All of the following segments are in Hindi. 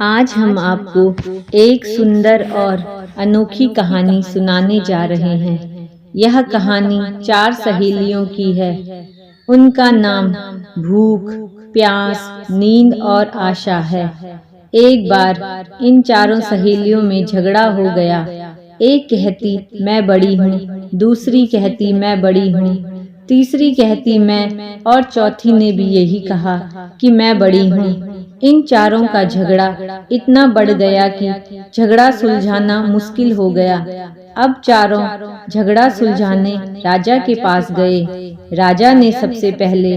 आज हम आपको एक सुंदर और अनोखी कहानी सुनाने जा रहे हैं। यह कहानी 4 सहेलियों की है। उनका नाम भूख, प्यास, नींद और आशा है। एक बार इन चारों सहेलियों में झगड़ा हो गया। एक कहती मैं बड़ी हूँ, दूसरी कहती मैं बड़ी हूँ, तीसरी कहती मैं और चौथी ने भी यही कहा कि मैं बड़ी हूँ। इन चारों का झगड़ा इतना बढ़ गया कि झगड़ा सुलझाना मुश्किल हो गया। अब चारों झगड़ा सुलझाने राजा के पास गए। राजा ने सबसे पहले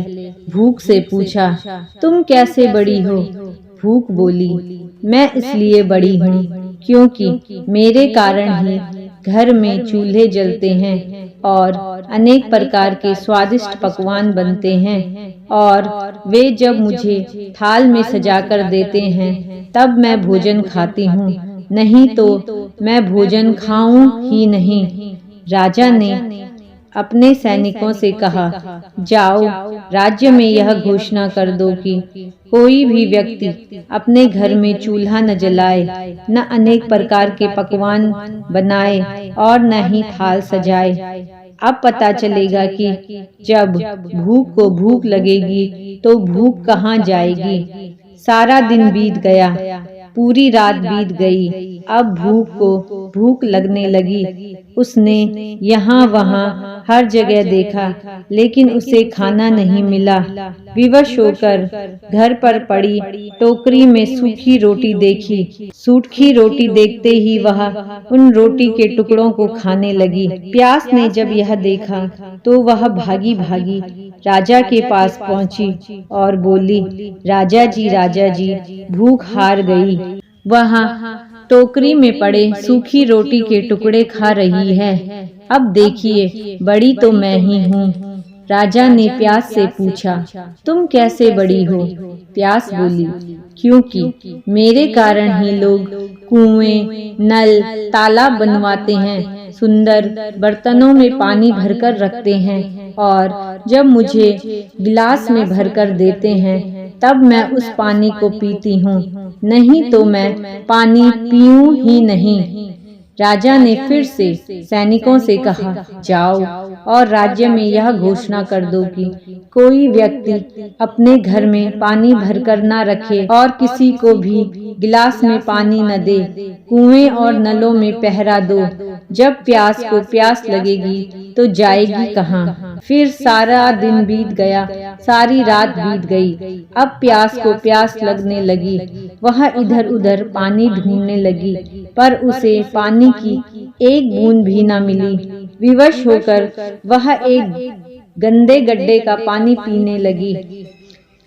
भूख से पूछा, तुम कैसे बड़ी हो? भूख बोली, मैं इसलिए बड़ी हूँ क्योंकि मेरे कारण ही घर में चूल्हे जलते हैं और अनेक प्रकार के स्वादिष्ट पकवान बनते हैं, और वे जब मुझे थाल में सजाकर देते हैं तब मैं भोजन खाती हूँ, नहीं तो मैं भोजन खाऊं ही नहीं। राजा ने अपने सैनिकों से कहा, जाओ राज्य में यह घोषणा कर दो कि कोई भी व्यक्ति अपने घर में चूल्हा न जलाए, न अनेक प्रकार के पकवान बनाए और न ही थाल सजाए। अब पता चलेगा कि जब भूख को भूख लगेगी तो भूख कहाँ जाएगी। सारा दिन बीत गया, पूरी रात बीत गई। अब भूख को भूख लगने लगी। उसने यहाँ वहाँ हर जगह देखा, लेकिन उसे खाना नहीं मिला। विवश होकर घर पर पड़ी टोकरी में सूखी रोटी देखी। सूखी रोटी देखते ही वह उन रोटी के टुकड़ों को खाने लगी। प्यास ने जब यह देखा तो वह भागी भागी राजा के पास पहुंची और बोली, राजा जी, भूख हार गई। वह टोकरी में पड़े सूखी रोटी के टुकड़े खा रही है। अब देखिए, बड़ी तो मैं ही हूँ। राजा ने प्यास से पूछा, तुम कैसे बड़ी हो? प्यास बोली, क्योंकि मेरे कारण ही लोग कुएं, नल, तालाब बनवाते हैं, सुंदर बर्तनों में पानी भरकर रखते हैं, और जब मुझे गिलास में भरकर देते हैं तब मैं उस पानी को पीती हूँ, नहीं तो मैं पानी पीऊं ही नहीं। राजा ने फिर से सैनिकों से कहा, जाओ और राज्य में यह घोषणा कर दो कि कोई व्यक्ति अपने घर में पानी भरकर न रखे और किसी को भी गिलास में पानी न दे। कुएं और नलों में पहरा दो। जब प्यास को प्यास लगेगी तो जाएगी कहाँ। फिर सारा दिन बीत गया, सारी रात बीत गई। अब प्यास को प्यास लगने लगी। वह इधर उधर पानी ढूंढने लगी, पर उसे पानी की एक बूंद भी न मिली। विवश होकर वह एक गंदे गड्ढे का पानी पीने लगी।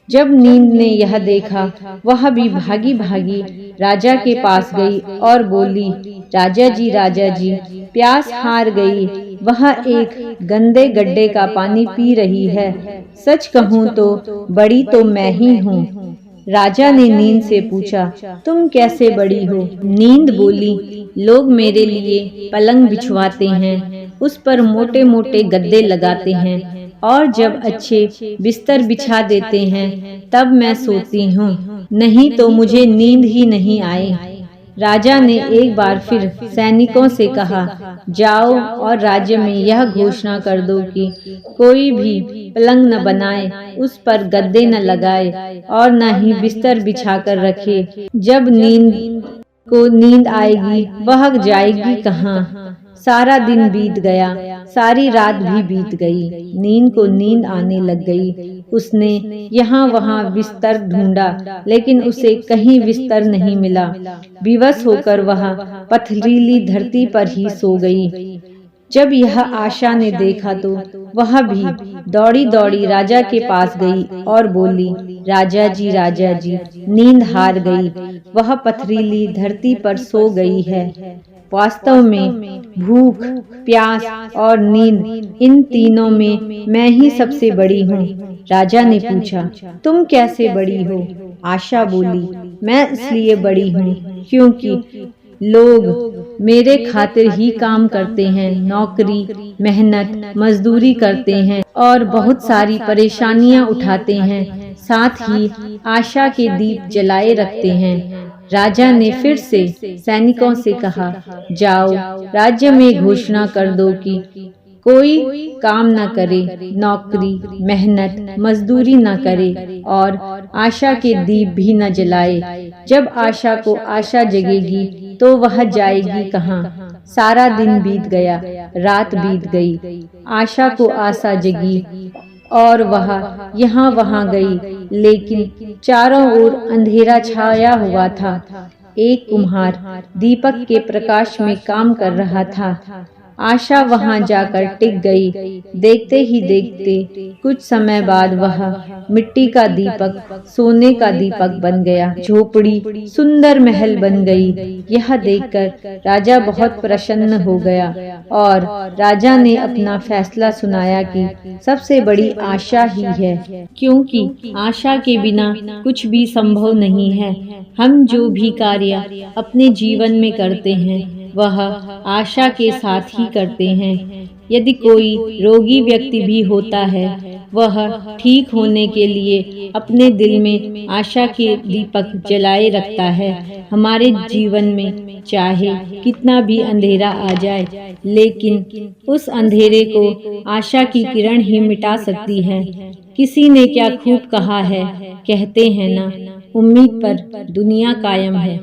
जब नींद ने यह देखा, वह भी भागी भागी राजा के पास गई और बोली, राजा जी, प्यास हार गई। वह एक गंदे गड्ढे का पानी पी रही है। सच कहूँ तो बड़ी तो मैं ही हूँ। राजा ने नींद से पूछा, तुम कैसे बड़ी हो? नींद बोली, लोग मेरे लिए पलंग बिछवाते हैं, उस पर मोटे मोटे गद्दे लगाते हैं, और जब अच्छे बिस्तर बिछा देते हैं तब मैं सोती हूँ, नहीं तो मुझे नींद ही नहीं आए। राजा ने एक बार फिर सैनिकों से कहा, जाओ और राज्य में यह घोषणा कर दो कि कोई भी पलंग न बनाए, उस पर गद्दे न लगाए और न ही बिस्तर बिछाकर रखे। जब नींद आएगी वह जाएगी कहाँ। सारा दिन बीत गया, सारी रात भी बीत गई। नींद को नींद आने लग गई। उसने यहाँ वहाँ बिस्तर ढूंढा, लेकिन उसे कहीं बिस्तर नहीं मिला। विवश होकर वह पथरीली धरती पर ही सो गई। जब यह आशा ने देखा तो वह भी दौड़ी दौड़ी राजा के पास गई और बोली, राजा जी, नींद हार गई। वह पथरीली धरती पर सो गई है। वास्तव में भूख, प्यास और नींद, इन तीनों में मैं ही सबसे बड़ी हूँ। राजा ने पूछा, तुम कैसे बड़ी हो? आशा बोली, मैं इसलिए बड़ी हूँ क्योंकि लोग मेरे खातिर ही काम करते हैं, नौकरी, मेहनत, मजदूरी करते हैं और बहुत सारी परेशानियां उठाते हैं। साथ ही आशा के दीप जलाए रखते हैं। राजा ने फिर से सैनिकों से कहा, जाओ राज्य में घोषणा कर दो कि कोई काम न करे, नौकरी, मेहनत, मजदूरी न करे और आशा के दीप भी न जलाए। जब आशा को आशा जगेगी तो वह जाएगी कहाँ? सारा दिन बीत गया, रात बीत गई, आशा को आशा जगी और वह यहाँ वहाँ गई, लेकिन चारों ओर अंधेरा छाया हुआ था। एक कुम्हार दीपक के प्रकाश में काम कर रहा था। आशा वहां जाकर टिक गई। देखते ही देखते कुछ समय बाद वह मिट्टी का दीपक सोने का दीपक बन गया। झोपड़ी सुंदर महल बन गई। यह देखकर राजा बहुत प्रसन्न हो गया और राजा ने अपना फैसला सुनाया कि सबसे बड़ी आशा ही है, क्योंकि आशा के बिना कुछ भी संभव नहीं है। हम जो भी कार्य अपने जीवन में करते हैं वह आशा के साथ ही करते हैं। यदि कोई रोगी व्यक्ति भी होता है, वह ठीक होने के लिए अपने दिल में आशा के दीपक जलाए रखता है। हमारे जीवन में चाहे कितना भी अंधेरा आ जाए, लेकिन उस अंधेरे को आशा की किरण ही मिटा सकती है। किसी ने क्या खूब कहा है, कहते हैं ना, उम्मीद पर दुनिया कायम है।